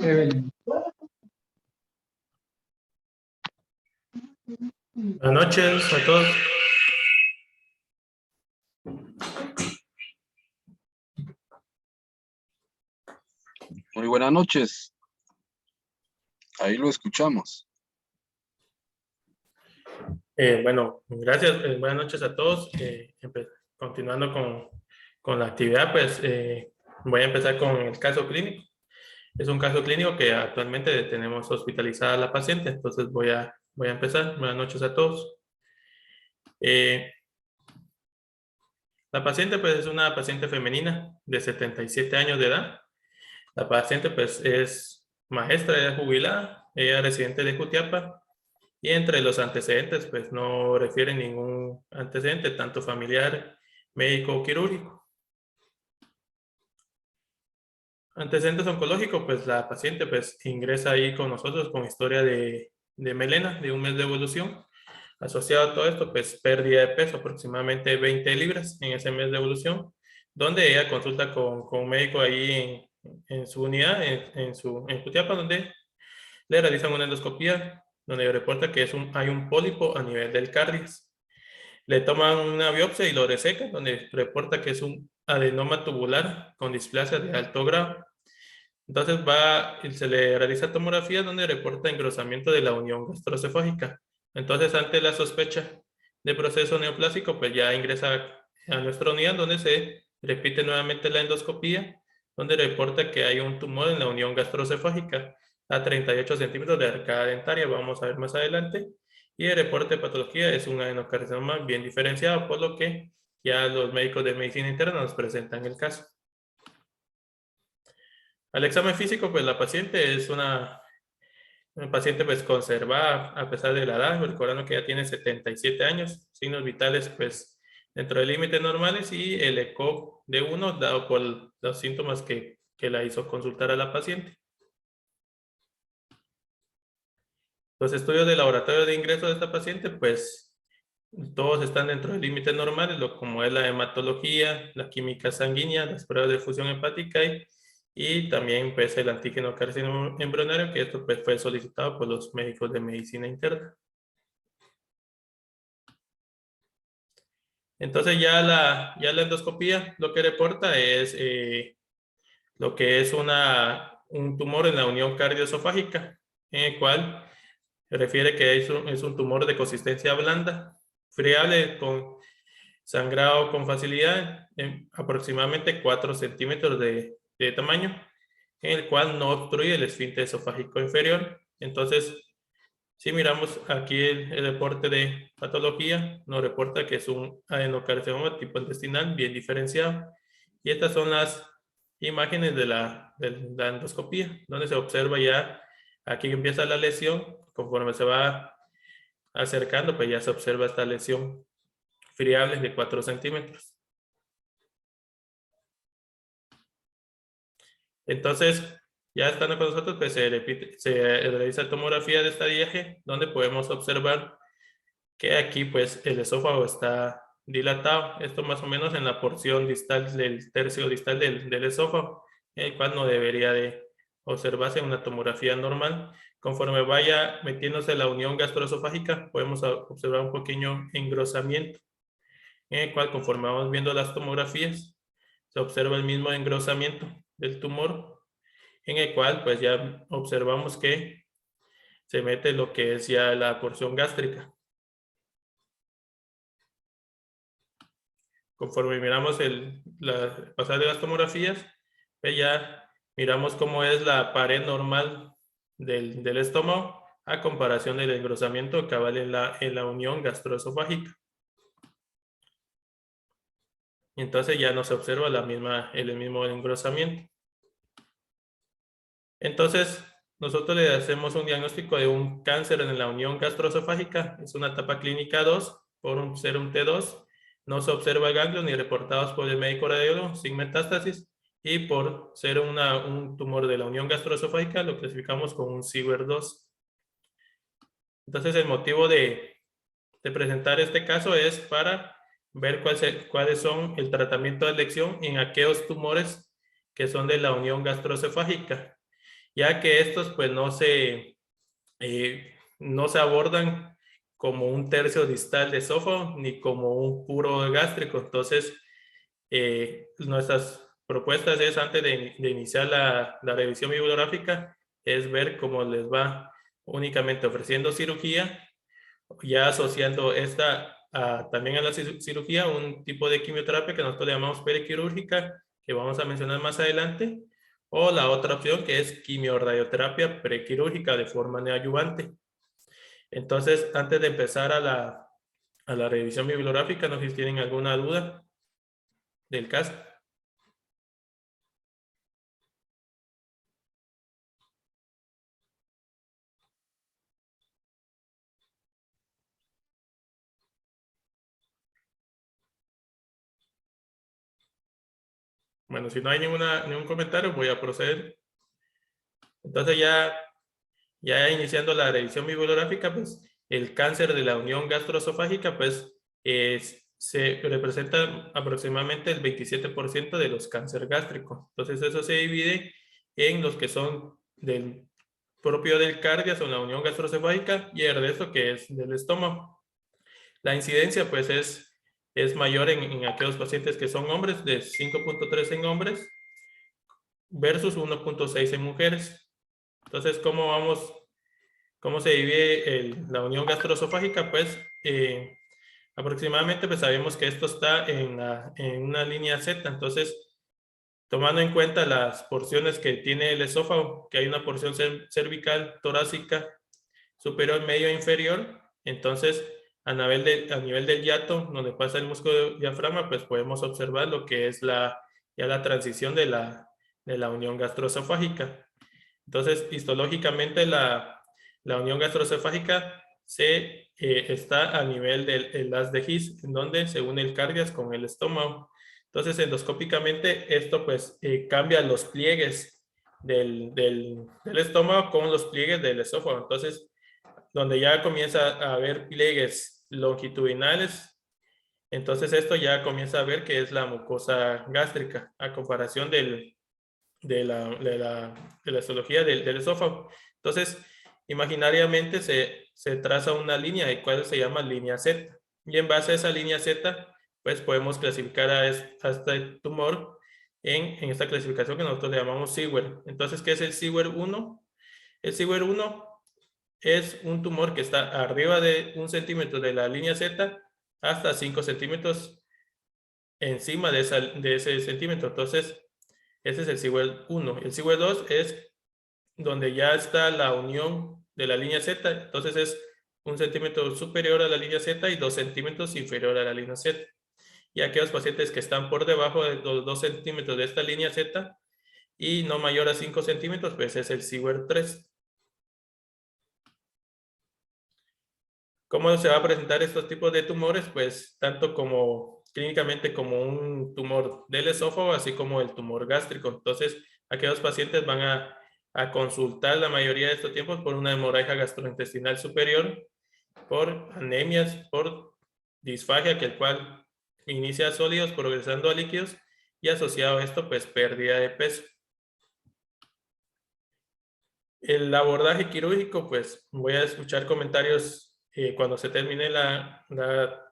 Evelyn. Buenas noches a todos. Muy buenas noches. Ahí lo escuchamos. Bueno, gracias. Buenas noches a todos. Continuando con la actividad, pues voy a empezar con el caso clínico. Es un caso clínico que actualmente tenemos hospitalizada a la paciente, entonces voy a empezar. Buenas noches a todos. La paciente pues es una paciente femenina de 77 años de edad. La paciente pues es maestra, ella es jubilada, ella es residente de Jutiapa y entre los antecedentes pues no refiere ningún antecedente, tanto familiar, médico o quirúrgico. Antecedentes oncológicos, pues la paciente pues ingresa ahí con nosotros con historia de melena, de un mes de evolución. Asociado a todo esto, pues pérdida de peso, aproximadamente 20 libras en ese mes de evolución, donde ella consulta con un médico ahí en su unidad, en Jutiapa, donde le realizan una endoscopía, donde reporta que hay un pólipo a nivel del cardias. Le toman una biopsia y lo resecan, donde reporta que es un adenoma tubular con displasia de alto grado. Entonces se le realiza tomografía donde reporta engrosamiento de la unión gastroesofágica. Entonces, ante la sospecha de proceso neoplásico, pues ya ingresa a nuestra unidad donde se repite nuevamente la endoscopía, donde reporta que hay un tumor en la unión gastroesofágica a 38 centímetros de arcada dentaria. Vamos a ver más adelante. Y el reporte de patología es un adenocarcinoma bien diferenciado, por lo que ya los médicos de medicina interna nos presentan el caso. Al examen físico, pues la paciente es una paciente pues conservada a pesar de la edad, recordando que ya tiene 77 años, signos vitales pues dentro de límites normales y el eco de 1 dado por los síntomas que la hizo consultar a la paciente. Los estudios de laboratorio de ingreso de esta paciente pues todos están dentro de límites normales, como es la hematología, la química sanguínea, las pruebas de fusión hepática y también pues el antígeno carcinoma embrionario, que esto pues fue solicitado por los médicos de medicina interna. Entonces ya la endoscopía lo que reporta es lo que es un tumor en la unión cardioesofágica, en el cual se refiere que es un tumor de consistencia blanda, friable, con sangrado con facilidad, en aproximadamente 4 centímetros de tamaño, en el cual no obstruye el esfínter esofágico inferior. Entonces, si miramos aquí el reporte de patología, nos reporta que es un adenocarcinoma tipo intestinal bien diferenciado. Y estas son las imágenes de la endoscopía, donde se observa ya, aquí empieza la lesión, conforme se va acercando, pues ya se observa esta lesión friable de 4 centímetros. Entonces, ya estando con nosotros, pues se realiza tomografía de estadiaje, donde podemos observar que aquí pues el esófago está dilatado, esto más o menos en la porción distal del tercio distal del esófago, el cual no debería de observarse en una tomografía normal. Conforme vaya metiéndose la unión gastroesofágica, podemos observar un pequeño engrosamiento, en el cual conforme vamos viendo las tomografías, se observa el mismo engrosamiento del tumor, en el cual pues ya observamos que se mete lo que es ya la porción gástrica. Conforme miramos la pasada de las tomografías, pues ya miramos cómo es la pared normal del estómago a comparación del engrosamiento cabal en la unión gastroesofágica. Entonces ya no se observa el mismo engrosamiento. Entonces, nosotros le hacemos un diagnóstico de un cáncer en la unión gastroesofágica. Es una etapa clínica 2 por ser un T2. No se observa ganglios ni reportados por el médico radiólogo sin metástasis. Y por ser un tumor de la unión gastroesofágica, lo clasificamos como un Siewert 2. Entonces, el motivo de presentar este caso es para ver cuáles son el tratamiento de elección en aquellos tumores que son de la unión gastroesofágica, ya que estos pues no se abordan como un tercio distal de esófago ni como un puro gástrico. Entonces, nuestras propuestas es, antes de iniciar la revisión bibliográfica, es ver cómo les va únicamente ofreciendo cirugía, ya asociando también a la cirugía un tipo de quimioterapia que nosotros le llamamos periquirúrgica, que vamos a mencionar más adelante, o la otra opción que es quimiorradioterapia prequirúrgica de forma neoadyuvante. Entonces, antes de empezar a la revisión bibliográfica, no sé si tienen alguna duda del caso. Bueno, si no hay ningún comentario, voy a proceder. Entonces, ya iniciando la revisión bibliográfica, pues el cáncer de la unión gastroesofágica, pues se representa aproximadamente el 27% de los cáncer gástricos. Entonces, eso se divide en los que son propio del cardio, son la unión gastroesofágica, y el resto que es del estómago. La incidencia, pues, es mayor en aquellos pacientes que son hombres, de 5.3 en hombres versus 1.6 en mujeres. Entonces, ¿cómo se divide la unión gastroesofágica? Pues aproximadamente pues sabemos que esto está en una línea Z. Entonces, tomando en cuenta las porciones que tiene el esófago, que hay una porción cervical, torácica, superior, medio e inferior, entonces a nivel del hiato, donde pasa el músculo diafragma, pues podemos observar lo que es ya la transición de la unión gastroesofágica. Entonces, histológicamente, la unión gastroesofágica está a nivel del haz de His, en donde se une el cardias con el estómago. Entonces, endoscópicamente, esto pues cambia los pliegues del estómago con los pliegues del esófago. Entonces, donde ya comienza a haber pliegues longitudinales, entonces esto ya comienza a ver que es la mucosa gástrica, a comparación de la histología del esófago. Entonces, imaginariamente se traza una línea, de cual se llama línea Z. Y en base a esa línea Z, pues podemos clasificar a este tumor en esta clasificación que nosotros le llamamos Siewert. Entonces, ¿qué es el Siewert 1? El Siewert 1 es un tumor que está arriba de 1 centímetro de la línea Z hasta 5 centímetros encima de ese centímetro. Entonces, ese es el Siewert 1. El Siewert 2 es donde ya está la unión de la línea Z. Entonces es 1 centímetro superior a la línea Z y 2 centímetros inferior a la línea Z. Y aquellos pacientes que están por debajo de los 2 centímetros de esta línea Z y no mayor a 5 centímetros, pues es el Siewert 3. ¿Cómo se va a presentar estos tipos de tumores? Pues tanto clínicamente como un tumor del esófago, así como el tumor gástrico. Entonces, aquellos pacientes van a consultar la mayoría de estos tiempos por una hemorragia gastrointestinal superior, por anemias, por disfagia, que el cual inicia sólidos progresando a líquidos, y asociado a esto, pues pérdida de peso. El abordaje quirúrgico, pues voy a escuchar comentarios cuando se termine la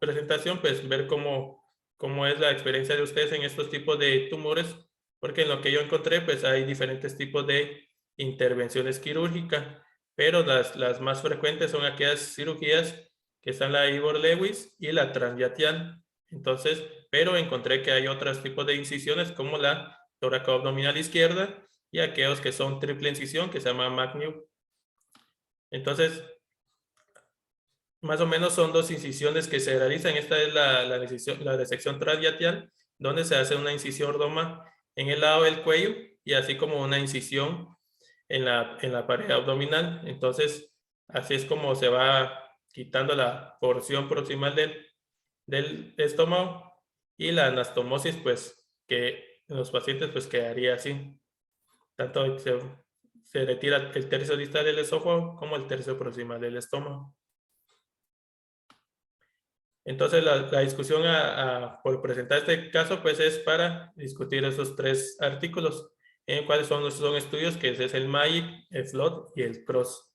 presentación, pues ver cómo es la experiencia de ustedes en estos tipos de tumores, porque en lo que yo encontré, pues hay diferentes tipos de intervenciones quirúrgicas, pero las más frecuentes son aquellas cirugías que están la Ivor Lewis y la transhiatial. Entonces, pero encontré que hay otros tipos de incisiones como la tóraco-abdominal izquierda y aquellos que son triple incisión, que se llama McNew. Entonces, más o menos son 2 incisiones que se realizan. Esta es la resección transyateal, donde se hace una incisión roma en el lado del cuello y así como una incisión en la pared abdominal. Entonces, así es como se va quitando la porción proximal del estómago, y la anastomosis, pues, que en los pacientes, pues, quedaría así. Tanto se retira el tercio distal del esófago como el tercio proximal del estómago. Entonces, la discusión por presentar este caso, pues, es para discutir esos 3 artículos, en cuáles son estudios, que es el MAIC, el FLOT y el CROSS.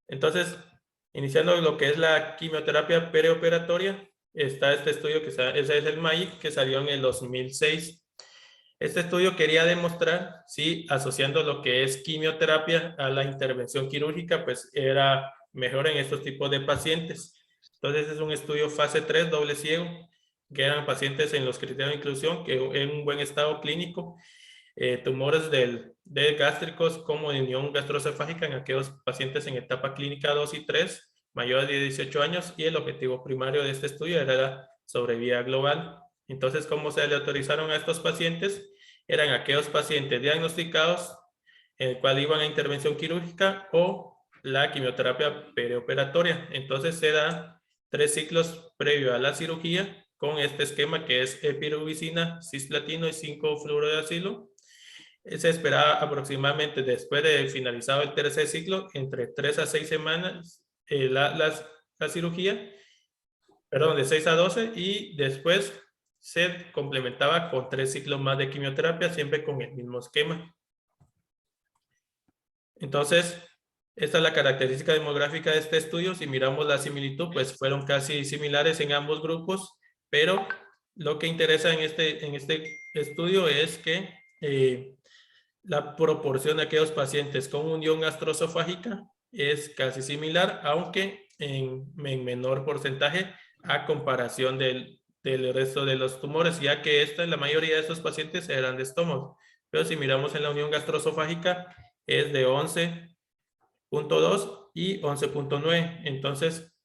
Entonces, iniciando lo que es la quimioterapia preoperatoria, está este estudio, ese es el MAIC, que salió en el 2006. Este estudio quería demostrar si asociando lo que es quimioterapia a la intervención quirúrgica, pues era mejor en estos tipos de pacientes. Entonces es un estudio fase 3, doble ciego, que eran pacientes en los criterios de inclusión, que en un buen estado clínico, tumores de gástricos como de unión gastroesofágica en aquellos pacientes en etapa clínica 2 y 3, mayores de 18 años, y el objetivo primario de este estudio era la sobrevida global. Entonces, ¿cómo se le autorizaron a estos pacientes? Eran aquellos pacientes diagnosticados en el cual iban a intervención quirúrgica o la quimioterapia preoperatoria. Entonces se da 3 ciclos previo a la cirugía con este esquema que es epirubicina, cisplatino y 5-fluorouracilo. Se esperaba aproximadamente después de finalizado el tercer ciclo, entre 3 a 6 semanas, la cirugía, perdón, de 6 a 12, y después se complementaba con 3 ciclos más de quimioterapia, siempre con el mismo esquema. Entonces, esta es la característica demográfica de este estudio. Si miramos la similitud, pues fueron casi similares en ambos grupos, pero lo que interesa en este estudio es que la proporción de aquellos pacientes con unión gastroesofágica es casi similar, aunque en menor porcentaje a comparación del resto de los tumores, ya que la mayoría de estos pacientes eran de estómago. Pero si miramos en la unión gastroesofágica, es de 11.2 y 11.9. Entonces,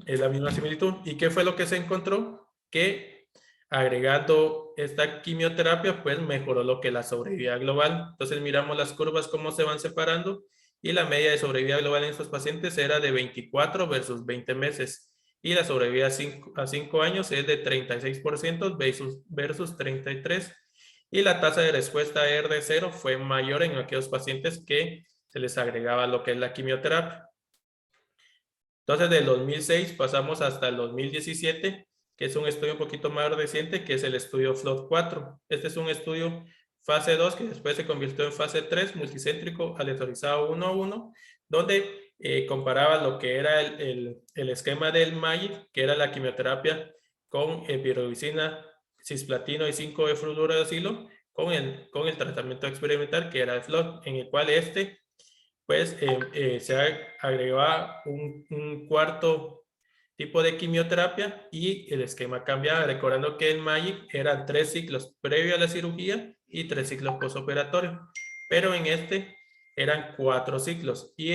es la misma similitud. ¿Y qué fue lo que se encontró? Que agregando esta quimioterapia, pues mejoró lo que es la sobrevida global. Entonces, miramos las curvas cómo se van separando, y la media de sobrevida global en estos pacientes era de 24 versus 20 meses. Y la sobrevida a 5 años es de 36% versus 33%. Y la tasa de respuesta R0 fue mayor en aquellos pacientes que se les agregaba lo que es la quimioterapia. Entonces, del 2006 pasamos hasta el 2017, que es un estudio un poquito más reciente, que es el estudio FLOT 4. Este es un estudio fase 2 que después se convirtió en fase 3, multicéntrico, aleatorizado 1 a 1, donde comparaba lo que era el esquema del MAGIC, que era la quimioterapia con epirubicina, cisplatino y 5-fluorouracilo, con el tratamiento experimental, que era el FLOT, en el cual pues se agregaba un cuarto tipo de quimioterapia y el esquema cambiaba, recordando que el MAGIC eran 3 ciclos previo a la cirugía y 3 ciclos postoperatorios, pero en este eran 4 ciclos y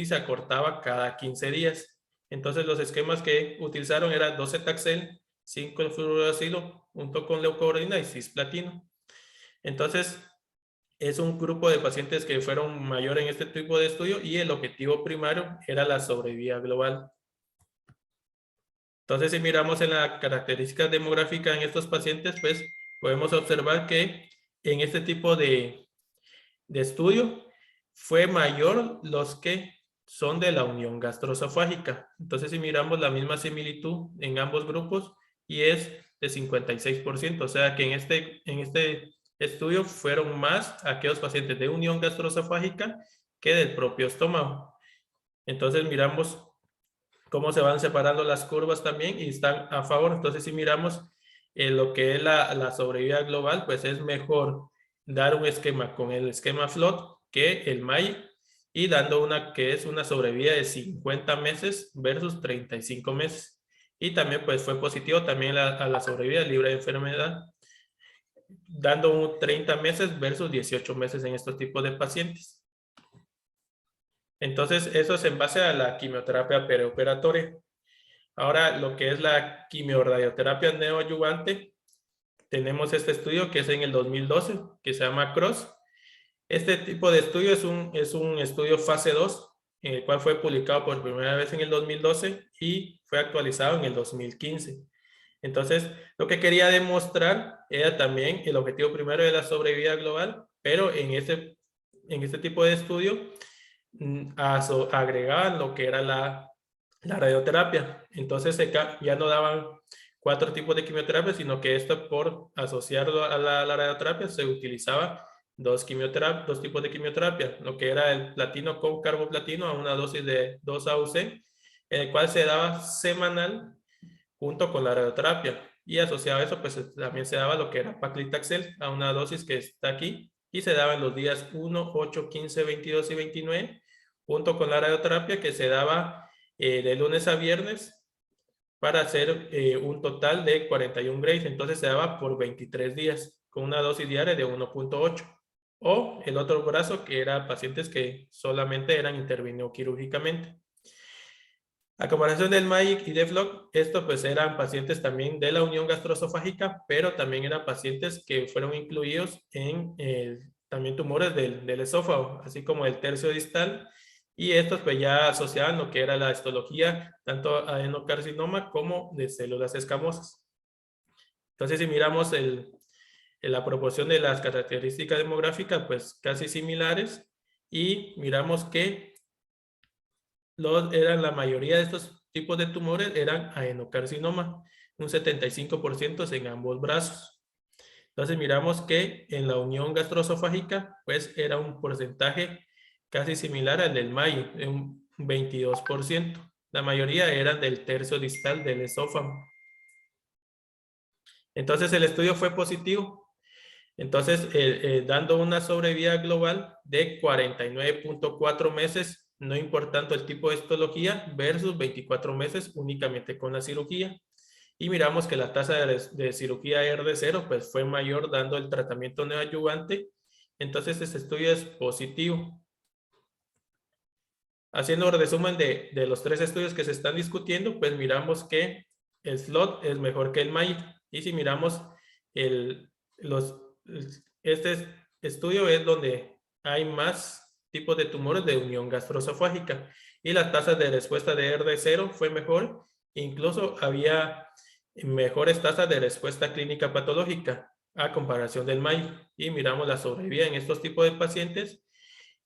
se acortaba cada 15 días. Entonces los esquemas que utilizaron eran 12-taxel, 5-fluorouracilo junto con leucovorin y cisplatino. Entonces, es un grupo de pacientes que fueron mayor en este tipo de estudio, y el objetivo primario era la sobrevida global. Entonces, si miramos en la característica demográfica en estos pacientes, pues podemos observar que en este tipo de estudio fue mayor los que son de la unión gastroesofágica. Entonces, si miramos la misma similitud en ambos grupos, y es de 56%, o sea que en este estudio fueron más aquellos pacientes de unión gastroesofágica que del propio estómago. Entonces miramos cómo se van separando las curvas también y están a favor. Entonces si miramos lo que es la sobrevida global, pues es mejor dar un esquema con el esquema FLOT que el MAGIC, y dando que es una sobrevida de 50 meses versus 35 meses. Y también pues fue positivo también a la sobrevida libre de enfermedad, dando 30 meses versus 18 meses en estos tipos de pacientes. Entonces, eso es en base a la quimioterapia preoperatoria. Ahora, lo que es la quimiorradioterapia neoadyuvante, tenemos este estudio que es en el 2012, que se llama CROSS. Este tipo de estudio es un estudio fase 2, el cual fue publicado por primera vez en el 2012 y fue actualizado en el 2015. Entonces, lo que quería demostrar era también el objetivo primero de la sobrevida global, pero en este tipo de estudio agregaban lo que era la radioterapia. Entonces, ya no daban 4 tipos de quimioterapia, sino que esto, por asociarlo a la radioterapia, se utilizaba 2 tipos de quimioterapia, lo que era el platino con carboplatino a una dosis de 2 AUC, en el cual se daba semanal junto con la radioterapia. Y asociado a eso, pues también se daba lo que era paclitaxel a una dosis que está aquí, y se daba en los días 1, 8, 15, 22 y 29, junto con la radioterapia que se daba de lunes a viernes, para hacer un total de 41 grays. Entonces se daba por 23 días con una dosis diaria de 1.8. O el otro brazo, que era pacientes que solamente eran intervenidos quirúrgicamente. A comparación del MAIC y de FLOC, esto pues eran pacientes también de la unión gastroesofágica, pero también eran pacientes que fueron incluidos en también tumores del esófago, así como el tercio distal, y estos pues ya asociaban lo que era la histología, tanto adenocarcinoma como de células escamosas. Entonces, si miramos la proporción de las características demográficas, pues casi similares, y miramos que la mayoría de estos tipos de tumores eran adenocarcinoma, un 75% en ambos brazos. Entonces miramos que en la unión gastroesofágica, pues era un porcentaje casi similar al del MAI, de un 22%. La mayoría eran del tercio distal del esófago. Entonces el estudio fue positivo. Entonces, dando una sobrevida global de 49.4 meses, no importando el tipo de histología, versus 24 meses únicamente con la cirugía. Y miramos que la tasa de cirugía R0 pues fue mayor dando el tratamiento neoadyuvante. Entonces, este estudio es positivo. Haciendo un resumen de los 3 estudios que se están discutiendo, pues miramos que el SLOT es mejor que el MAID. Y si miramos este estudio es donde hay más tipos de tumores de unión gastroesofágica, y la tasa de respuesta de R0 fue mejor. Incluso había mejores tasas de respuesta clínica patológica a comparación del MAID. Y miramos la sobrevida en estos tipos de pacientes.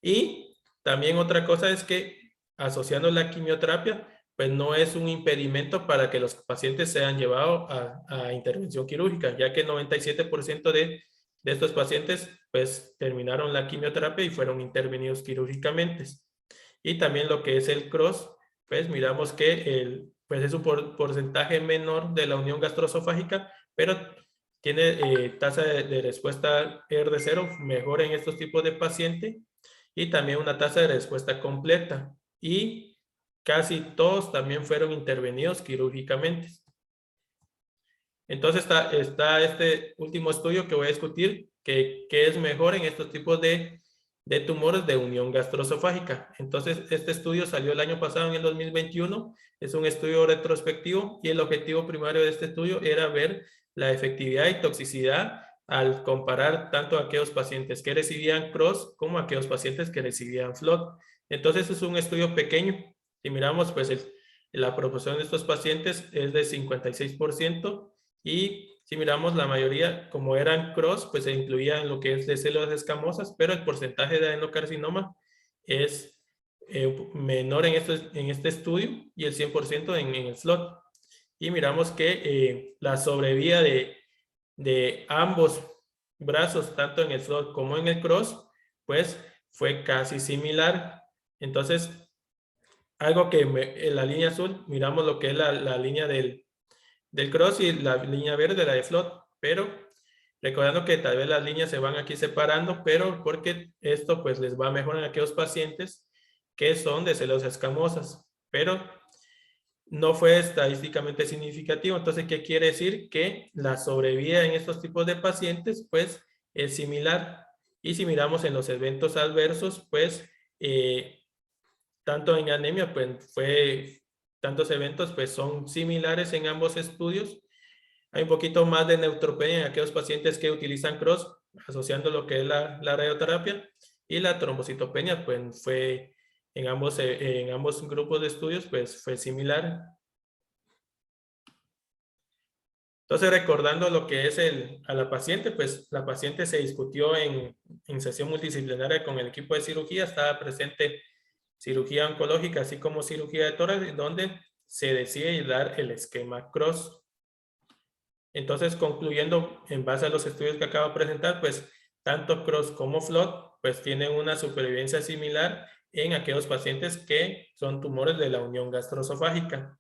Y también otra cosa es que asociando la quimioterapia, pues no es un impedimento para que los pacientes sean llevados a intervención quirúrgica, ya que el 97% de estos pacientes pues terminaron la quimioterapia y fueron intervenidos quirúrgicamente. Y también lo que es el CROSS, pues miramos que pues es un porcentaje menor de la unión gastroesofágica, pero tiene tasa de respuesta R0 mejor en estos tipos de pacientes, y también una tasa de respuesta completa, y casi todos también fueron intervenidos quirúrgicamente. Entonces está este último estudio que voy a discutir, que es mejor en estos tipos de tumores de unión gastroesofágica. Entonces, este estudio salió el año pasado, en el 2021, es un estudio retrospectivo, y el objetivo primario de este estudio era ver la efectividad y toxicidad al comparar tanto a aquellos pacientes que recibían CROSS como a aquellos pacientes que recibían FLOT. Entonces, es un estudio pequeño. Si miramos, pues la proporción de estos pacientes es de 56%, y si miramos, la mayoría, como eran CROSS, pues se incluían lo que es de células escamosas, pero el porcentaje de adenocarcinoma es menor en este estudio, y el 100% en el SLOT. Y miramos que la sobrevida de ambos brazos, tanto en el SLOT como en el CROSS, pues fue casi similar. Entonces, algo que en la línea azul, miramos lo que es la línea del CROSS, y la línea verde, la de FLOT, pero recordando que tal vez las líneas se van aquí separando, pero porque esto pues les va mejor en aquellos pacientes que son de células escamosas, pero no fue estadísticamente significativo. Entonces, ¿qué quiere decir? Que la sobrevida en estos tipos de pacientes pues es similar. Y si miramos en los eventos adversos, pues tanto en anemia, pues tantos eventos pues son similares en ambos estudios. Hay un poquito más de neutropenia en aquellos pacientes que utilizan CROSS, asociando lo que es la radioterapia, y la trombocitopenia, pues fue en ambos grupos de estudios, pues fue similar. Entonces, recordando lo que es a la paciente, pues la paciente se discutió en sesión multidisciplinaria con el equipo de cirugía, estaba presente cirugía oncológica, así como cirugía de tórax, donde se decide dar el esquema CROSS. Entonces, concluyendo en base a los estudios que acabo de presentar, pues tanto CROSS como FLOT pues tienen una supervivencia similar en aquellos pacientes que son tumores de la unión gastroesofágica.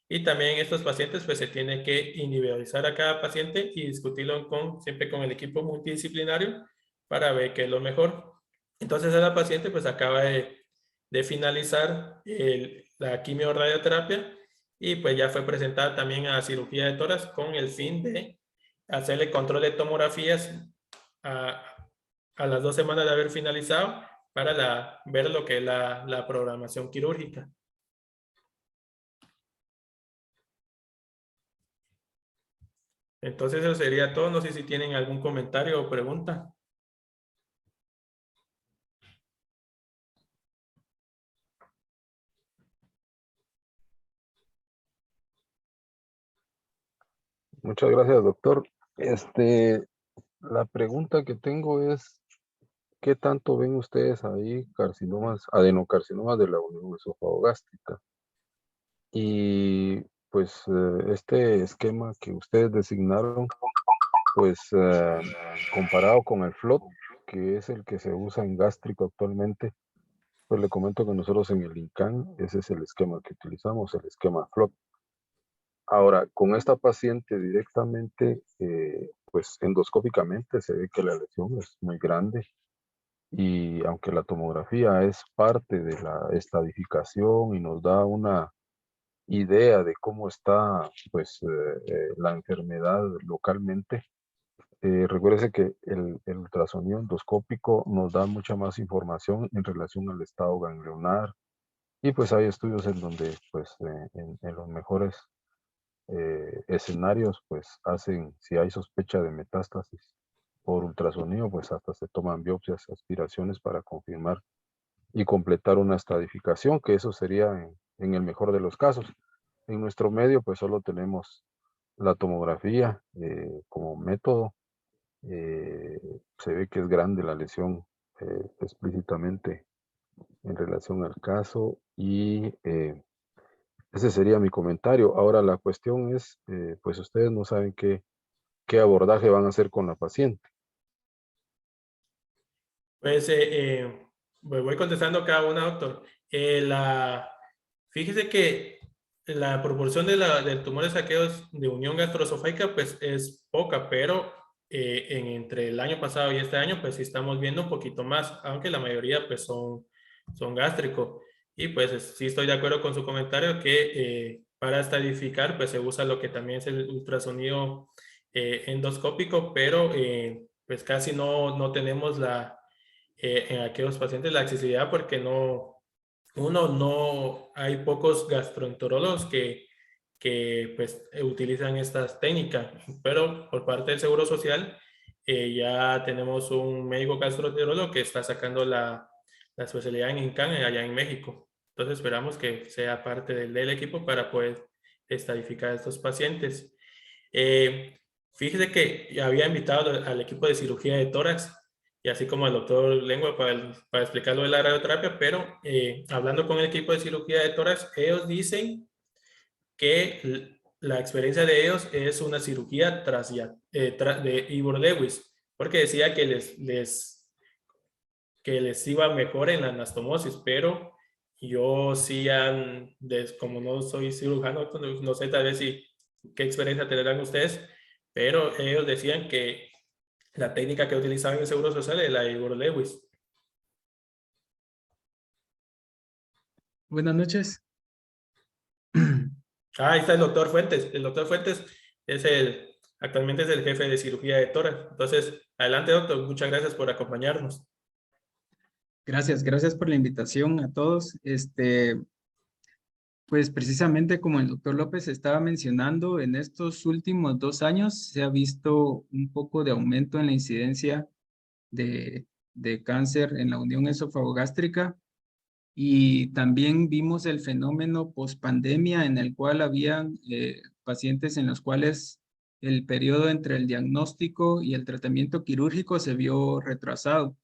Y también en estos pacientes pues se tiene que individualizar a cada paciente y discutirlo siempre con el equipo multidisciplinario para ver qué es lo mejor. Entonces, a la paciente pues acaba de finalizar la quimioradioterapia y pues ya fue presentada también a cirugía de tórax con el fin de hacerle control de tomografías a, a las 2 semanas de haber finalizado para ver lo que es la programación quirúrgica. Entonces eso sería todo. No sé si tienen algún comentario o pregunta. Muchas gracias, doctor. La pregunta que tengo es, ¿qué tanto ven ustedes ahí adenocarcinomas de la unión esofagogástrica? Y pues este esquema que ustedes designaron, pues comparado con el FLOT, que es el que se usa en gástrico actualmente, pues le comento que nosotros en el INCAN, ese es el esquema que utilizamos, el esquema FLOT. Ahora, con esta paciente directamente, pues endoscópicamente se ve que la lesión es muy grande y aunque la tomografía es parte de la estadificación y nos da una idea de cómo está pues la enfermedad localmente, recuérdese que el ultrasonido endoscópico nos da mucha más información en relación al estado ganglionar y pues hay estudios en donde pues en los mejores escenarios, pues hacen, si hay sospecha de metástasis por ultrasonido, pues hasta se toman biopsias, aspiraciones para confirmar y completar una estadificación, que eso sería en el mejor de los casos. En nuestro medio, pues solo tenemos la tomografía como método. Se ve que es grande la lesión explícitamente en relación al caso y ese sería mi comentario. Ahora la cuestión es, pues ustedes no saben qué abordaje van a hacer con la paciente. Pues voy contestando cada una, doctor. Fíjese que la proporción de tumores aquellos de unión gastroesofágica pues es poca, pero entre el año pasado y este año pues sí estamos viendo un poquito más, aunque la mayoría pues son gástricos. Y pues sí estoy de acuerdo con su comentario que para estadificar pues se usa lo que también es el ultrasonido endoscópico, pero pues casi no tenemos en aquellos pacientes la accesibilidad porque no hay pocos gastroenterólogos que pues utilizan estas técnicas, pero por parte del Seguro Social ya tenemos un médico gastroenterólogo que está sacando la especialidad en INCAN allá en México. Entonces esperamos que sea parte del equipo para poder estadificar a estos pacientes. Fíjese que había invitado al equipo de cirugía de tórax y así como al doctor Lengua para explicar lo de la radioterapia, pero hablando con el equipo de cirugía de tórax, ellos dicen que la experiencia de ellos es una cirugía de Ivor Lewis, porque decía que les iba mejor en la anastomosis, pero yo sí, como no soy cirujano, no sé tal vez qué experiencia tendrán ustedes, pero ellos decían que la técnica que utilizaban en el Seguro Social es la de Ivor Lewis. Buenas noches. Ahí está el doctor Fuentes. El doctor Fuentes actualmente es el jefe de cirugía de tórax. Entonces, adelante, doctor. Muchas gracias por acompañarnos. Gracias por la invitación a todos. Pues precisamente como el doctor López estaba mencionando, en estos últimos 2 años se ha visto un poco de aumento en la incidencia de cáncer en la unión esofagogástrica, y también vimos el fenómeno pospandemia en el cual habían pacientes en los cuales el periodo entre el diagnóstico y el tratamiento quirúrgico se vio retrasado.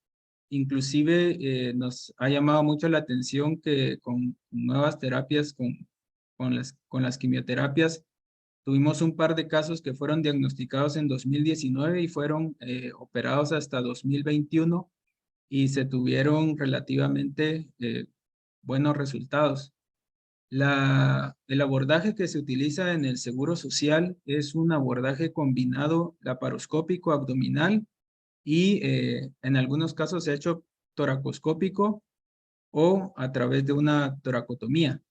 Inclusive nos ha llamado mucho la atención que con nuevas terapias, con las quimioterapias, tuvimos un par de casos que fueron diagnosticados en 2019 y fueron operados hasta 2021 y se tuvieron relativamente buenos resultados. El abordaje que se utiliza en el Seguro Social es un abordaje combinado laparoscópico abdominal y en algunos casos se ha hecho toracoscópico o a través de una toracotomía.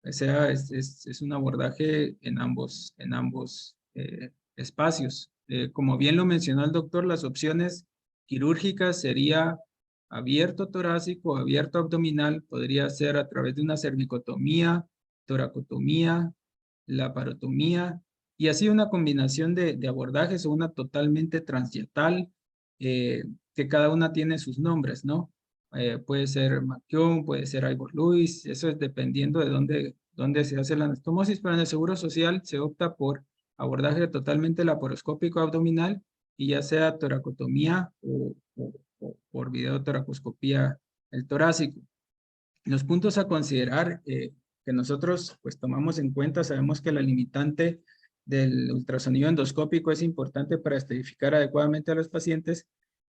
O sea, es un abordaje en ambos espacios. Como bien lo mencionó el doctor, las opciones quirúrgicas sería abierto torácico, abierto abdominal, podría ser a través de una cervicotomía, toracotomía, laparotomía, y así una combinación de abordajes o una totalmente transyetal, que cada una tiene sus nombres, ¿no? Puede ser Marquion, puede ser Ivor Lewis, eso es dependiendo de dónde se hace la anastomosis, pero en el Seguro Social se opta por abordaje totalmente laparoscópico abdominal y ya sea toracotomía o por videotoracoscopía el torácico. Los puntos a considerar que nosotros pues tomamos en cuenta, sabemos que la limitante del ultrasonido endoscópico es importante para estadificar adecuadamente a los pacientes,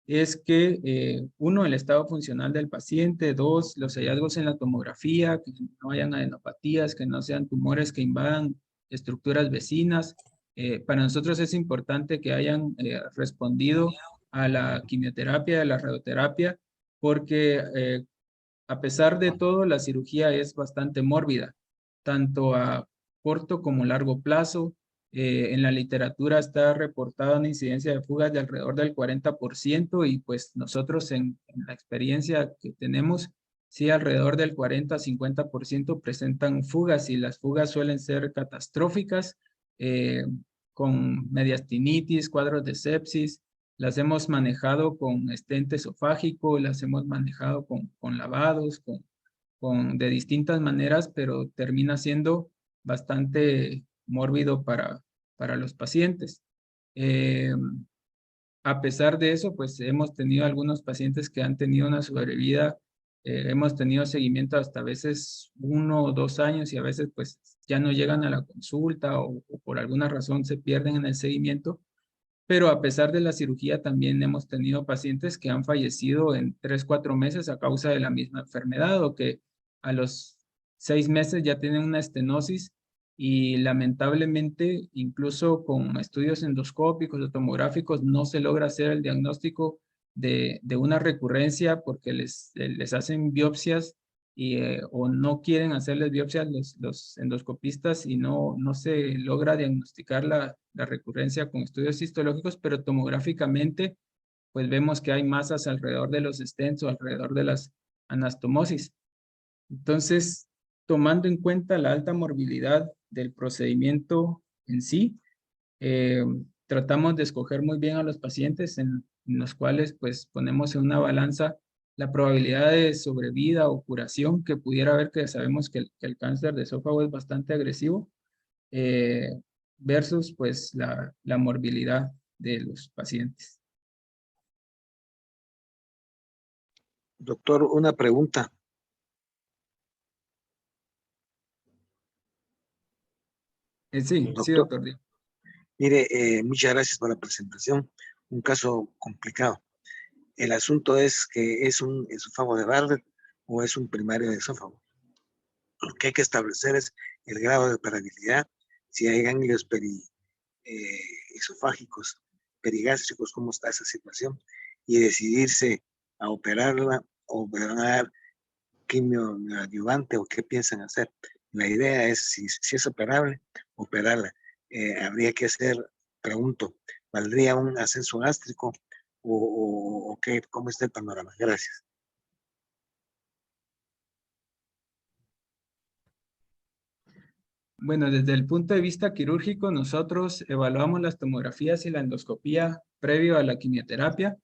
es que uno, el estado funcional del paciente; dos, los hallazgos en la tomografía, que no hayan adenopatías, que no sean tumores que invadan estructuras vecinas. Para nosotros es importante que hayan respondido a la quimioterapia, a la radioterapia, porque a pesar de todo, la cirugía es bastante mórbida, tanto a corto como largo plazo. En la literatura está reportada una incidencia de fugas de alrededor del 40% y pues nosotros en la experiencia que tenemos, sí, alrededor del 40-50% presentan fugas, y las fugas suelen ser catastróficas, eh, con mediastinitis, cuadros de sepsis. Las hemos manejado con estente esofágico, las hemos manejado con lavados, de distintas maneras, pero termina siendo bastante mórbido para los pacientes. Eh, a pesar de eso, pues hemos tenido algunos pacientes que han tenido una sobrevida, hemos tenido seguimiento hasta a veces 1 o 2 años, y a veces pues ya no llegan a la consulta o por alguna razón se pierden en el seguimiento. Pero a pesar de la cirugía, también hemos tenido pacientes que han fallecido en 3-4 meses a causa de la misma enfermedad, o que a los 6 meses ya tienen una estenosis, y lamentablemente incluso con estudios endoscópicos o tomográficos no se logra hacer el diagnóstico de una recurrencia, porque les hacen biopsias o no quieren hacerles biopsias los endoscopistas, y no se logra diagnosticar la recurrencia con estudios histológicos, pero tomográficamente pues vemos que hay masas alrededor de los stents o alrededor de las anastomosis. Entonces, tomando en cuenta la alta morbilidad del procedimiento en sí, eh, tratamos de escoger muy bien a los pacientes en los cuales pues ponemos en una balanza la probabilidad de sobrevida o curación que pudiera haber, que sabemos que el cáncer de esófago es bastante agresivo, eh, versus pues la morbilidad de los pacientes. Doctor, una pregunta. Sí, Doctor, doctor. mire, muchas gracias por la presentación. Un caso complicado. El asunto es que es un esófago de Bardet o es un primario de esófago. Lo que hay que establecer es el grado de operabilidad, si hay ganglios esofágicos, perigástricos, cómo está esa situación, y decidirse a operarla o van a dar quimio adyuvante o qué piensan hacer. La idea es, si es operable, operarla. Habría que hacer, pregunto, ¿valdría un ascenso gástrico o qué, cómo está el panorama? Gracias. Bueno, desde el punto de vista quirúrgico, nosotros evaluamos las tomografías y la endoscopía previo a la quimioterapia.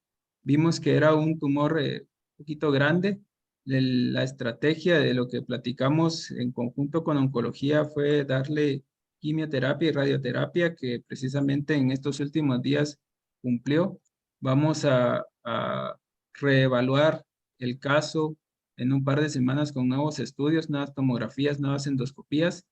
Vimos que era un tumor un poquito grande. La estrategia de lo que platicamos en conjunto con oncología fue darle quimioterapia y radioterapia, que precisamente en estos últimos días cumplió. Vamos a reevaluar el caso en un par de semanas con nuevos estudios, nuevas tomografías, nuevas endoscopías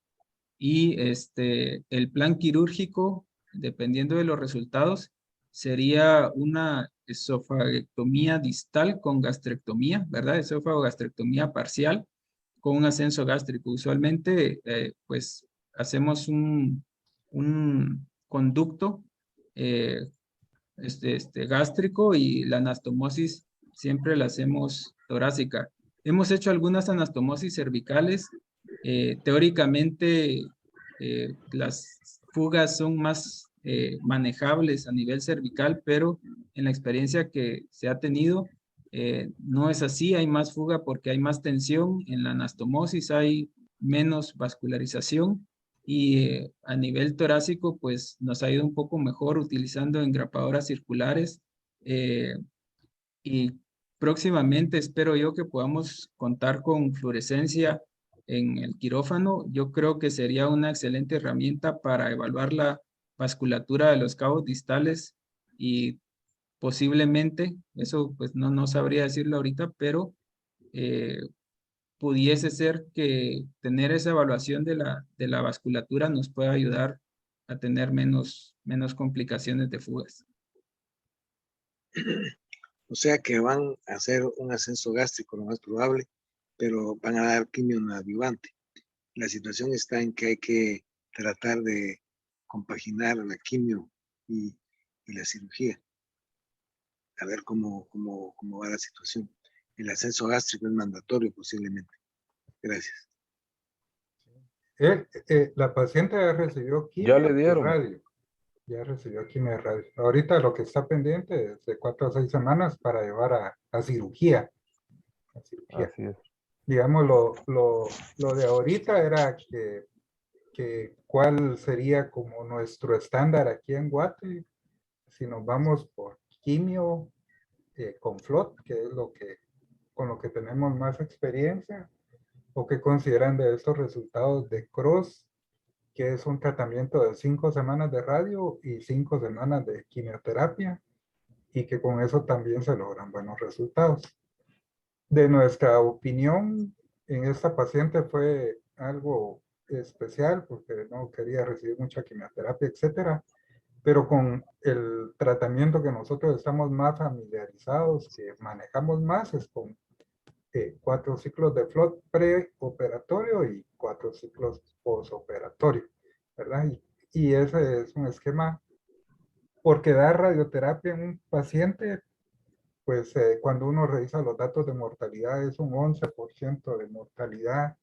y el plan quirúrgico, dependiendo de los resultados, sería una esofagectomía distal con gastrectomía, ¿verdad? Esofagogastrectomía parcial con un ascenso gástrico. Usualmente, pues, hacemos un conducto eh, gástrico y la anastomosis siempre la hacemos torácica. Hemos hecho algunas anastomosis cervicales. Teóricamente, las fugas son más manejables a nivel cervical, pero en la experiencia que se ha tenido, no es así. Hay más fuga porque hay más tensión. En la anastomosis hay menos vascularización y a nivel torácico, pues nos ha ido un poco mejor utilizando engrapadoras circulares y próximamente espero yo que podamos contar con fluorescencia en el quirófano. Yo creo que sería una excelente herramienta para evaluar la vasculatura de los cabos distales y posiblemente, eso pues no sabría decirlo ahorita, pero eh, pudiese ser que tener esa evaluación de la vasculatura nos pueda ayudar a tener menos complicaciones de fugas. O sea que van a hacer un ascenso gástrico, lo más probable, pero van a dar quimio adyuvante. La situación está en que hay que tratar de compaginar la quimio y la cirugía. A ver cómo va la situación. El ascenso gástrico es mandatorio posiblemente. Gracias. La paciente ya recibió Ya quimio le y dieron. radio. Ya recibió quimio y radio. Ahorita lo que está pendiente es de 4 a 6 semanas para llevar a cirugía. A cirugía. Así es. Digamos, lo de ahorita era que cuál sería como nuestro estándar aquí en Guate, si nos vamos por quimio con FLOT, que es con lo que tenemos más experiencia, o qué consideran de estos resultados de CROSS, que es un tratamiento de 5 semanas de radio y 5 semanas de quimioterapia, y que con eso también se logran buenos resultados. De nuestra opinión, en esta paciente fue algo especial porque no quería recibir mucha quimioterapia, etcétera, pero con el tratamiento que nosotros estamos más familiarizados, que manejamos más, es con 4 ciclos de FLOT preoperatorio y 4 ciclos postoperatorio, ¿verdad? Y ese es un esquema, porque dar radioterapia en un paciente, pues cuando uno revisa los datos de mortalidad, es un 11% de mortalidad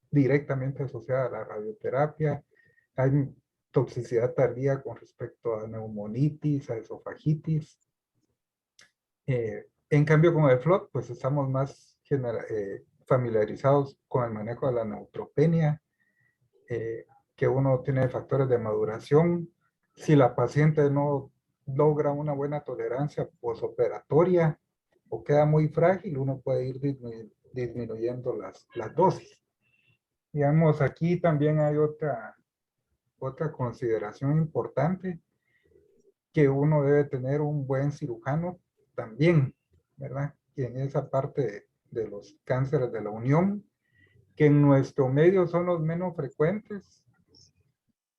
directamente asociada a la radioterapia. Hay toxicidad tardía con respecto a neumonitis, a esofagitis. En cambio, con el FLOT, pues estamos más familiarizados con el manejo de la neutropenia, que uno tiene factores de maduración. Si la paciente no logra una buena tolerancia posoperatoria o queda muy frágil, uno puede ir disminuyendo las dosis. Digamos, aquí también hay otra consideración importante, que uno debe tener un buen cirujano también, ¿verdad? Y en esa parte de los cánceres de la unión, que en nuestro medio son los menos frecuentes,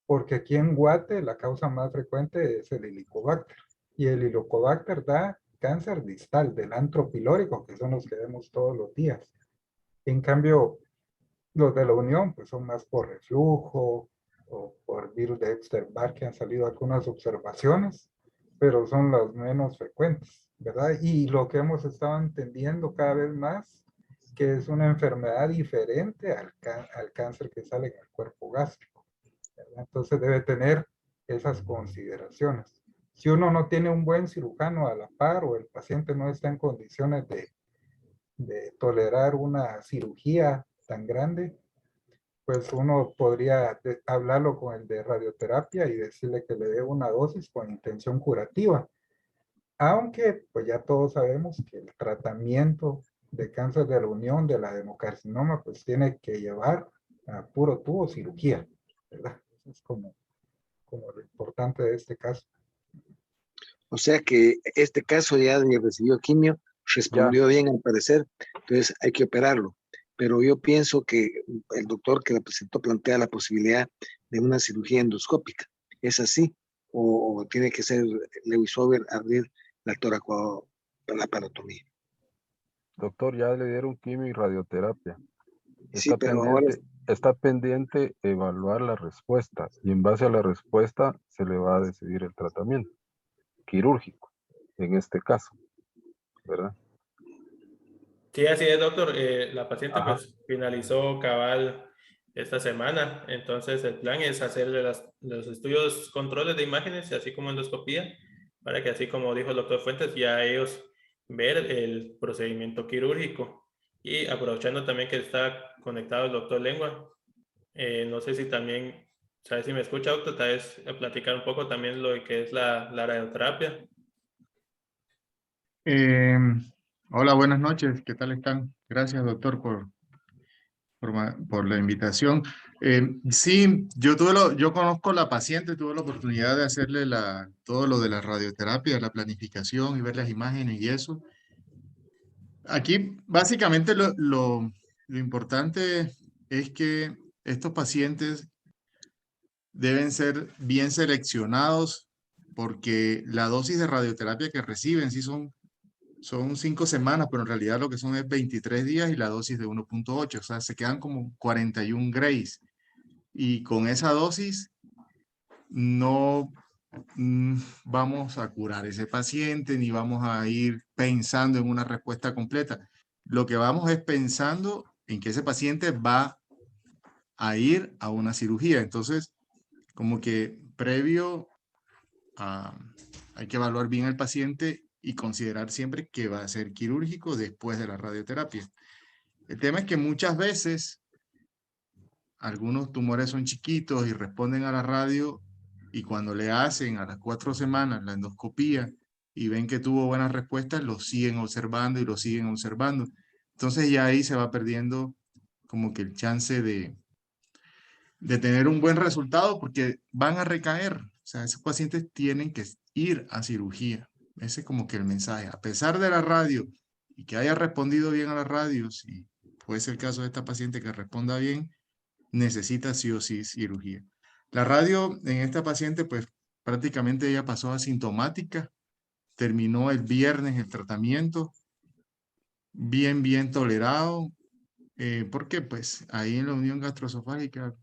porque aquí en Guate la causa más frecuente es el helicobacter, y el helicobacter da cáncer distal del antro pilórico, que son los que vemos todos los días. En cambio, los de la unión pues son más por reflujo o por virus de Epstein-Barr, que han salido algunas observaciones, pero son los menos frecuentes, ¿verdad? Y lo que hemos estado entendiendo cada vez más, que es una enfermedad diferente al cáncer que sale en el cuerpo gástrico, ¿verdad? Entonces debe tener esas consideraciones. Si uno no tiene un buen cirujano a la par, o el paciente no está en condiciones de tolerar una cirugía tan grande, pues uno podría hablarlo con el de radioterapia y decirle que le dé una dosis con intención curativa. Aunque pues ya todos sabemos que el tratamiento de cáncer de la unión del adenocarcinoma pues tiene que llevar a puro tubo cirugía, ¿verdad? Eso es como lo importante de este caso. O sea que este caso ya recibió quimio, Ya, respondió bien al parecer, entonces hay que operarlo. Pero yo pienso que el doctor que la presentó plantea la posibilidad de una cirugía endoscópica. ¿Es así? ¿O tiene que ser Lewis Over abrir la laparotomía? doctor, ya le dieron quimio y radioterapia. Sí, pero ahora Está pendiente evaluar la respuesta y en base a la respuesta se le va a decidir el tratamiento quirúrgico, en este caso, ¿verdad? Sí, así es, doctor. La paciente Ajá. pues finalizó cabal esta semana, entonces el plan es hacerle los estudios, controles de imágenes, así como endoscopía, para que así como dijo el doctor Fuentes, ya ellos ver el procedimiento quirúrgico. Y aprovechando también que está conectado el doctor Lengua, no sé si también, ¿sabes si me escucha, doctor? Tal vez platicar un poco también lo que es la radioterapia. Eh, Hola, buenas noches. ¿Qué tal están? Gracias, doctor, por la invitación. Sí, yo conozco la paciente, tuve la oportunidad de hacerle todo lo de la radioterapia, la planificación y ver las imágenes y eso. Aquí, básicamente, lo importante es que estos pacientes deben ser bien seleccionados porque la dosis de radioterapia que reciben sí son 5 semanas, pero en realidad lo que son es 23 días y la dosis de 1.8, o sea, se quedan como 41 grays. Y con esa dosis no vamos a curar ese paciente ni vamos a ir pensando en una respuesta completa. Lo que vamos es pensando en que ese paciente va a ir a una cirugía. Entonces, como que previo a, hay que evaluar bien al paciente y considerar siempre que va a ser quirúrgico después de la radioterapia. El tema es que muchas veces algunos tumores son chiquitos y responden a la radio y cuando le hacen a las 4 semanas la endoscopía y ven que tuvo buenas respuestas, lo siguen observando y lo siguen observando. Entonces ya ahí se va perdiendo como que el chance de tener un buen resultado porque van a recaer. O sea, esos pacientes tienen que ir a cirugía. Ese es como que el mensaje. A pesar de la radio y que haya respondido bien a la radio, si puede ser el caso de esta paciente que responda bien, necesita sí o sí cirugía. La radio en esta paciente, pues prácticamente ella pasó asintomática, terminó el viernes el tratamiento, bien tolerado, porque pues ahí en la unión gastroesofágica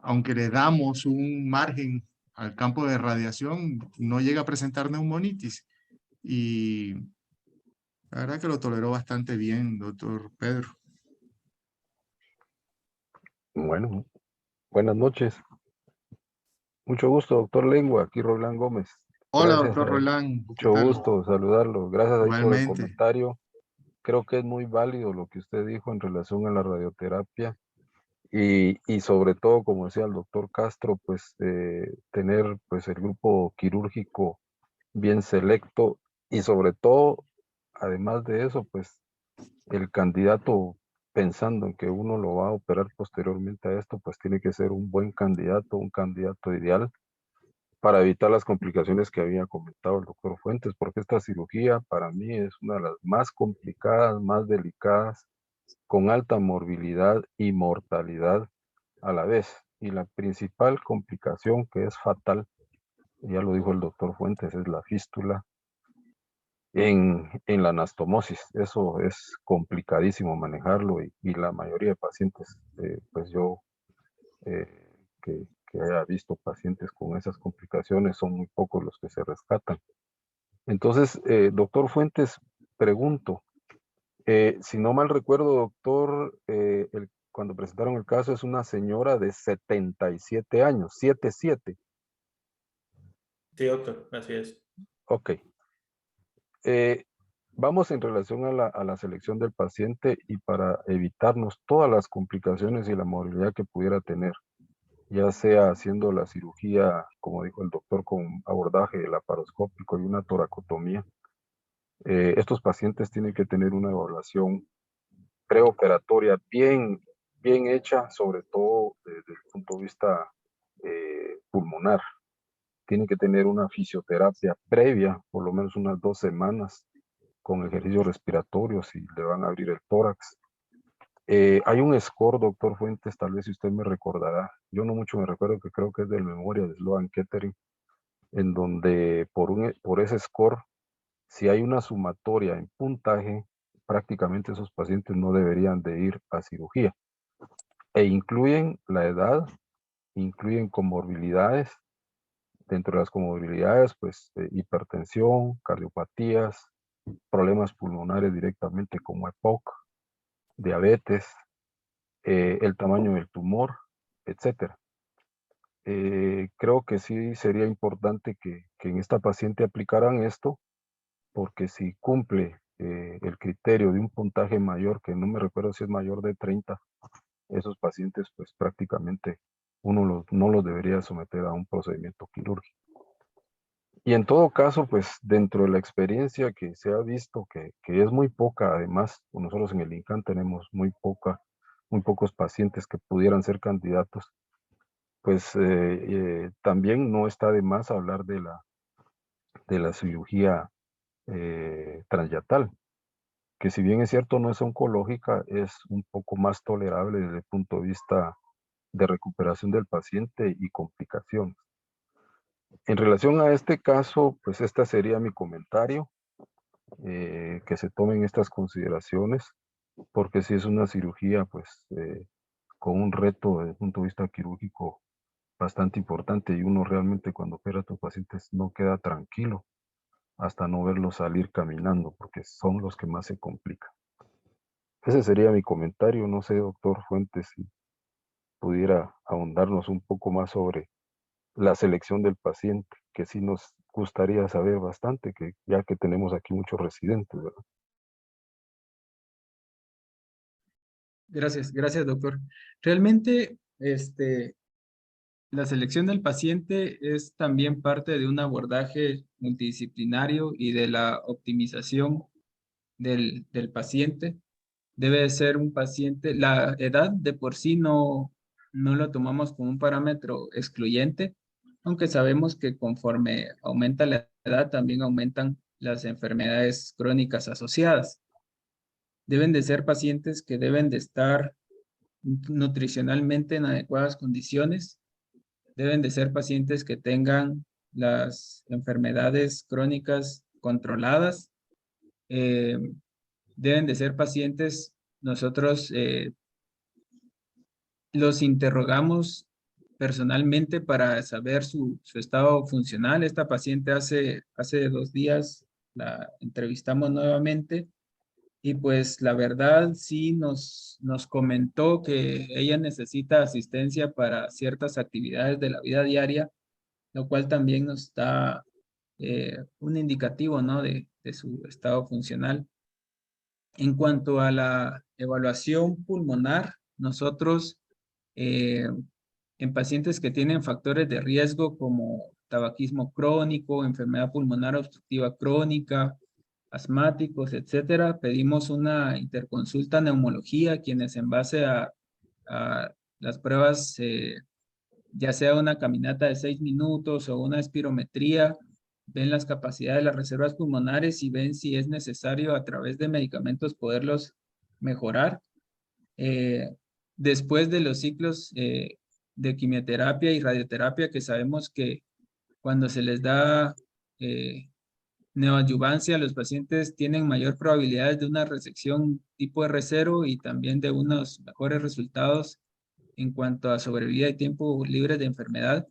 aunque le damos un margen al campo de radiación, no llega a presentar neumonitis. Y la verdad que lo toleró bastante bien, doctor Pedro. Bueno, buenas noches. Mucho gusto, doctor Lengua. Aquí Roland Gómez. Hola, Gracias doctor ahí. Roland, ¿qué Mucho tal? gusto saludarlo. Gracias ahí por el Igualmente. comentario. Creo que es muy válido lo que usted dijo en relación a la radioterapia y sobre todo, como decía el doctor Castro, pues tener pues el grupo quirúrgico bien selecto y sobre todo, además de eso, pues el candidato pensando en que uno lo va a operar posteriormente a esto, pues tiene que ser un buen candidato, un candidato ideal para evitar las complicaciones que había comentado el doctor Fuentes, porque esta cirugía para mí es una de las más complicadas, más delicadas, con alta morbilidad y mortalidad a la vez. Y la principal complicación que es fatal, ya lo dijo el doctor Fuentes, es la fístula en la anastomosis. Eso es complicadísimo manejarlo y la mayoría de pacientes, pues yo que haya visto pacientes con esas complicaciones, son muy pocos los que se rescatan. Entonces, doctor Fuentes, pregunto, si no mal recuerdo, doctor, cuando presentaron el caso es una señora de 77 años, 77. Sí, doctor, así es. Ok. Eh, Vamos en relación a la selección del paciente y para evitarnos todas las complicaciones y la morbilidad que pudiera tener, ya sea haciendo la cirugía, como dijo el doctor, con abordaje laparoscópico y una toracotomía. Estos pacientes tienen que tener una evaluación preoperatoria bien hecha, sobre todo desde el punto de vista pulmonar. Tienen que tener una fisioterapia previa, por lo menos unas 2 semanas, con ejercicios respiratorios y le van a abrir el tórax. Hay un score, doctor Fuentes, tal vez si usted me recordará, yo no mucho me recuerdo, que creo que es del memoria de Sloan Kettering, en donde por ese score, si hay una sumatoria en puntaje, prácticamente esos pacientes no deberían de ir a cirugía. E incluyen la edad, incluyen comorbilidades. Dentro de las comorbilidades, pues hipertensión, cardiopatías, problemas pulmonares directamente como EPOC, diabetes, el tamaño del tumor, etcétera. Creo que sí sería importante que en esta paciente aplicaran esto, porque si cumple el criterio de un puntaje mayor, que no me recuerdo si es mayor de 30, esos pacientes pues prácticamente uno no los debería someter a un procedimiento quirúrgico. Y en todo caso, pues dentro de la experiencia que se ha visto, que es muy poca, además, nosotros en el INCAN tenemos muy pocos pacientes que pudieran ser candidatos, pues también no está de más hablar de la cirugía transyatal, que si bien es cierto no es oncológica, es un poco más tolerable desde el punto de vista de recuperación del paciente y complicaciones. En relación a este caso, pues este sería mi comentario, que se tomen estas consideraciones, porque si es una cirugía, pues con un reto desde el punto de vista quirúrgico bastante importante, y uno realmente cuando opera a tus pacientes no queda tranquilo hasta no verlos salir caminando, porque son los que más se complican. Ese sería mi comentario. No sé, doctor Fuentes, si pudiera ahondarnos un poco más sobre la selección del paciente, que sí nos gustaría saber bastante, que ya que tenemos aquí muchos residentes, ¿verdad? Gracias, doctor. Realmente, la selección del paciente es también parte de un abordaje multidisciplinario y de la optimización del paciente. Debe de ser un paciente, la edad de por sí no lo tomamos como un parámetro excluyente, aunque sabemos que conforme aumenta la edad también aumentan las enfermedades crónicas asociadas. Deben de ser pacientes que deben de estar nutricionalmente en adecuadas condiciones. Deben de ser pacientes que tengan las enfermedades crónicas controladas. Deben de ser pacientes, nosotros los interrogamos personalmente para saber su estado funcional. Esta paciente hace 2 días la entrevistamos nuevamente y pues la verdad sí nos comentó que ella necesita asistencia para ciertas actividades de la vida diaria, lo cual también nos da un indicativo, ¿no? de su estado funcional. En cuanto a la evaluación pulmonar, nosotros en pacientes que tienen factores de riesgo como tabaquismo crónico, enfermedad pulmonar obstructiva crónica, asmáticos, etcétera, pedimos una interconsulta neumología, quienes en base a las pruebas, ya sea una caminata de 6 minutos o una espirometría, ven las capacidades de las reservas pulmonares y ven si es necesario a través de medicamentos poderlos mejorar. Después de los ciclos de quimioterapia y radioterapia, que sabemos que cuando se les da neoadyuvancia, los pacientes tienen mayor probabilidad de una resección tipo R0 y también de unos mejores resultados en cuanto a sobrevida y tiempo libre de enfermedad.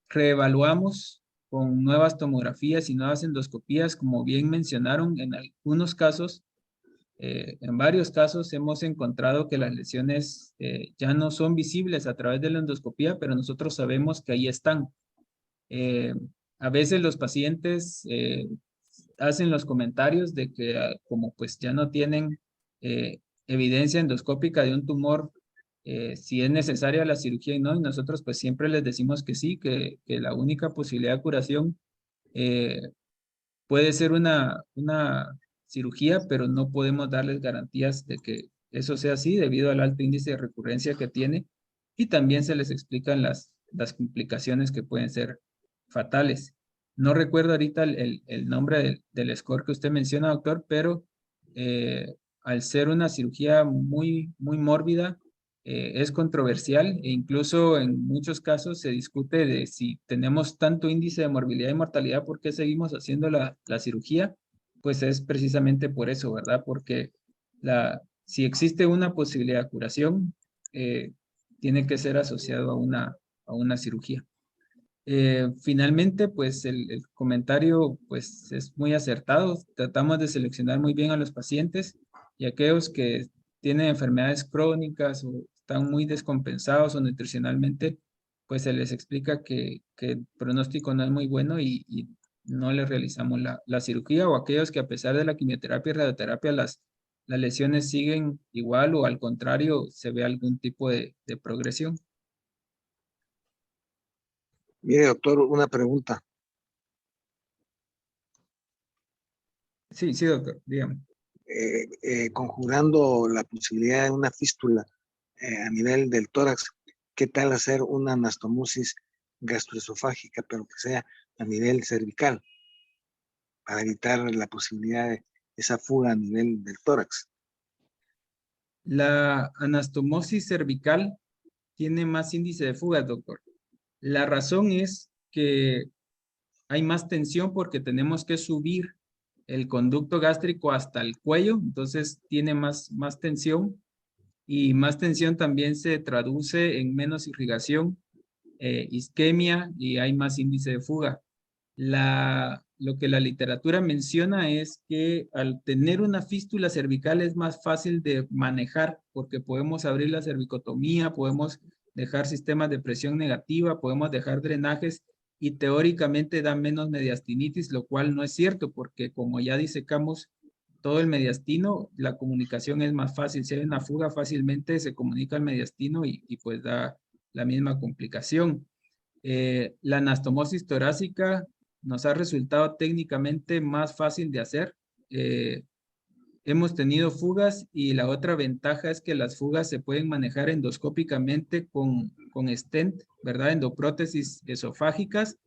Reevaluamos con nuevas tomografías y nuevas endoscopías, como bien mencionaron, en algunos casos, en varios casos hemos encontrado que las lesiones ya no son visibles a través de la endoscopía, pero nosotros sabemos que ahí están. A veces los pacientes hacen los comentarios de que como pues ya no tienen evidencia endoscópica de un tumor, si es necesaria la cirugía y no, y nosotros pues siempre les decimos que sí, que la única posibilidad de curación puede ser una cirugía, pero no podemos darles garantías de que eso sea así debido al alto índice de recurrencia que tiene, y también se les explican las complicaciones que pueden ser fatales. No recuerdo ahorita el nombre del score que usted menciona, doctor, pero al ser una cirugía muy, muy mórbida, es controversial e incluso en muchos casos se discute de si tenemos tanto índice de morbilidad y mortalidad, ¿por qué seguimos haciendo la cirugía? Pues es precisamente por eso, ¿verdad? Porque si existe una posibilidad de curación, tiene que ser asociado a una cirugía. Finalmente, pues el comentario pues es muy acertado. Tratamos de seleccionar muy bien a los pacientes y aquellos que tienen enfermedades crónicas o están muy descompensados o nutricionalmente, pues se les explica que el pronóstico no es muy bueno y no les realizamos la cirugía, o aquellos que a pesar de la quimioterapia y radioterapia las lesiones siguen igual o al contrario se ve algún tipo de progresión. Mire, doctor, una pregunta. Sí, sí, doctor, dígame. Conjurando la posibilidad de una fístula a nivel del tórax, ¿qué tal hacer una anastomosis gastroesofágica, pero que sea a nivel cervical, para evitar la posibilidad de esa fuga a nivel del tórax? La anastomosis cervical tiene más índice de fugas, doctor. La razón es que hay más tensión porque tenemos que subir el conducto gástrico hasta el cuello, entonces tiene más tensión, y más tensión también se traduce en menos irrigación, isquemia, y hay más índice de fuga. Lo que la literatura menciona es que al tener una fístula cervical es más fácil de manejar porque podemos abrir la cervicotomía, podemos dejar sistemas de presión negativa, podemos dejar drenajes y teóricamente da menos mediastinitis, lo cual no es cierto porque como ya disecamos todo el mediastino, la comunicación es más fácil. Si hay una fuga fácilmente se comunica el mediastino y pues da la misma complicación. La anastomosis torácica nos ha resultado técnicamente más fácil de hacer. Hemos tenido fugas y la otra ventaja es que las fugas se pueden manejar endoscópicamente con stent, ¿verdad? Endoprótesis esofágicas.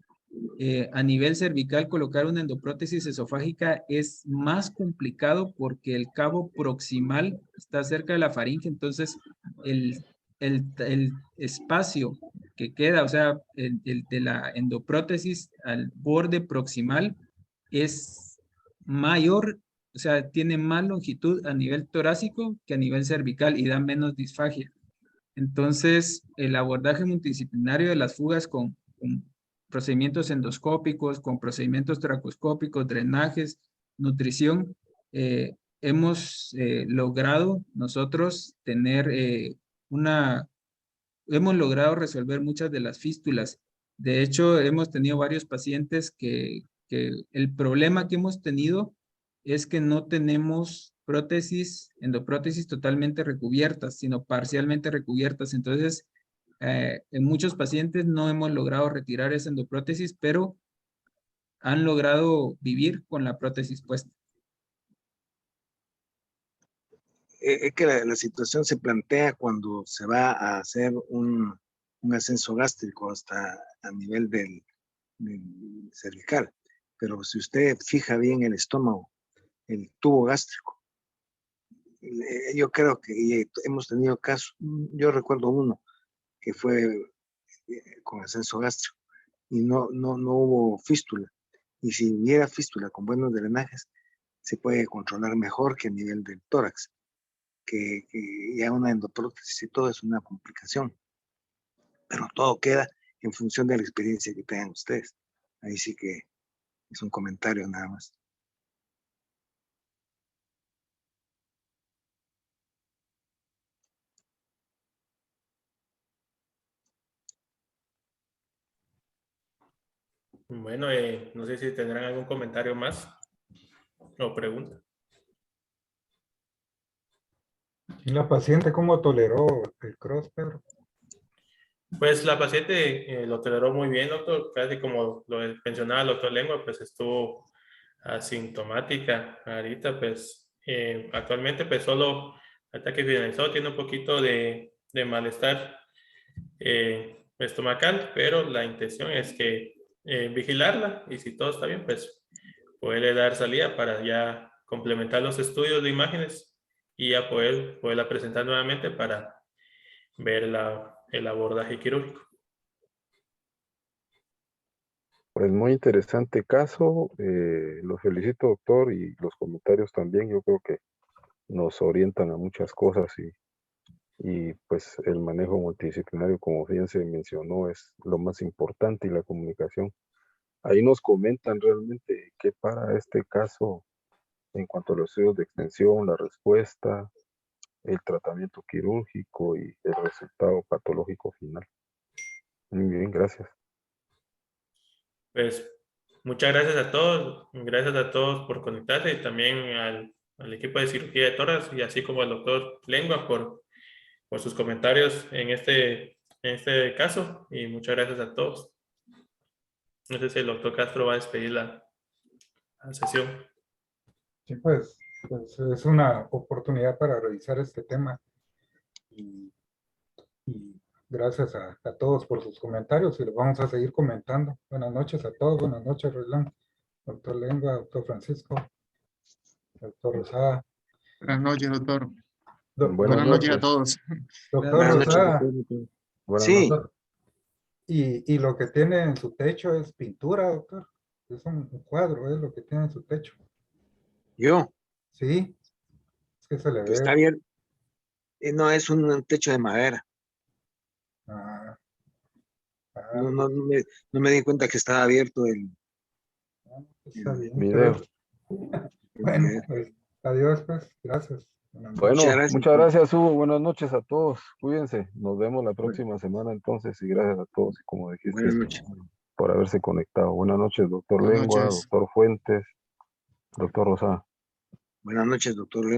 A nivel cervical, colocar una endoprótesis esofágica es más complicado porque el cabo proximal está cerca de la faringe, entonces el espacio que queda, o sea, el de la endoprótesis al borde proximal es mayor, o sea, tiene más longitud a nivel torácico que a nivel cervical y da menos disfagia. Entonces, el abordaje multidisciplinario de las fugas con procedimientos endoscópicos, con procedimientos tracoscópicos, drenajes, nutrición, hemos logrado nosotros tener hemos logrado resolver muchas de las fístulas. De hecho, hemos tenido varios pacientes que el problema que hemos tenido es que no tenemos endoprótesis totalmente recubiertas, sino parcialmente recubiertas. Entonces, en muchos pacientes no hemos logrado retirar esa endoprótesis, pero han logrado vivir con la prótesis puesta. Es que la situación se plantea cuando se va a hacer un ascenso gástrico hasta a nivel del cervical. Pero si usted fija bien el estómago, el tubo gástrico, yo creo que hemos tenido casos, yo recuerdo uno que fue con ascenso gástrico y no hubo fístula. Y si hubiera fístula con buenos drenajes, se puede controlar mejor que a nivel del tórax, que ya una endoprótesis y todo es una complicación. Pero todo queda en función de la experiencia que tengan ustedes. Ahí sí que es un comentario nada más. Bueno, no sé si tendrán algún comentario más. o pregunta. ¿Y la paciente cómo toleró el cross, Pedro? Pues la paciente lo toleró muy bien, doctor, casi como lo mencionaba el doctor Lengua, pues estuvo asintomática. Ahorita, pues, actualmente, pues solo hasta que finalizó, tiene un poquito de malestar estomacal, pero la intención es que vigilarla y si todo está bien, pues poderle dar salida para ya complementar los estudios de imágenes y ya poderla presentar nuevamente para ver el abordaje quirúrgico. Pues muy interesante caso. Lo felicito, doctor, y los comentarios también. Yo creo que nos orientan a muchas cosas y pues el manejo multidisciplinario, como bien se mencionó, es lo más importante y la comunicación. Ahí nos comentan realmente qué para este caso en cuanto a los estudios de extensión, la respuesta, el tratamiento quirúrgico y el resultado patológico final. Muy bien, gracias. Pues muchas gracias a todos por conectarse y también al equipo de cirugía de tórax y así como al doctor Lengua por sus comentarios en este caso y muchas gracias a todos. No sé si el doctor Castro va a despedir la sesión. Sí, pues es una oportunidad para revisar este tema y gracias a todos por sus comentarios y los vamos a seguir comentando. Buenas noches a todos, buenas noches, Roland, doctor Lengua, doctor Francisco, doctor Rosada. Buenas noches, doctor. Buenas Buenas noches a noches. todos. Doctor Buenas noches, Rosada, Buenas Sí, noches. y lo que tiene en su techo es pintura, doctor. Es un cuadro, es lo que tiene en su techo. yo, Sí, es que se le que ve. está abierto. No, es un techo de madera. Ah, No, no me di cuenta que estaba abierto está bien. Video. Bueno, pues, adiós, pues, gracias. Buenas noches. Bueno, Muchas gracias. muchas gracias, Hugo. Buenas noches a todos. Cuídense. Nos vemos la próxima semana entonces y gracias a todos, y como dijiste, Buenas noches. por haberse conectado. Buenas noches, doctor Buenas Lengua, noches. doctor Fuentes, doctor Rosada. Buenas noches, doctor.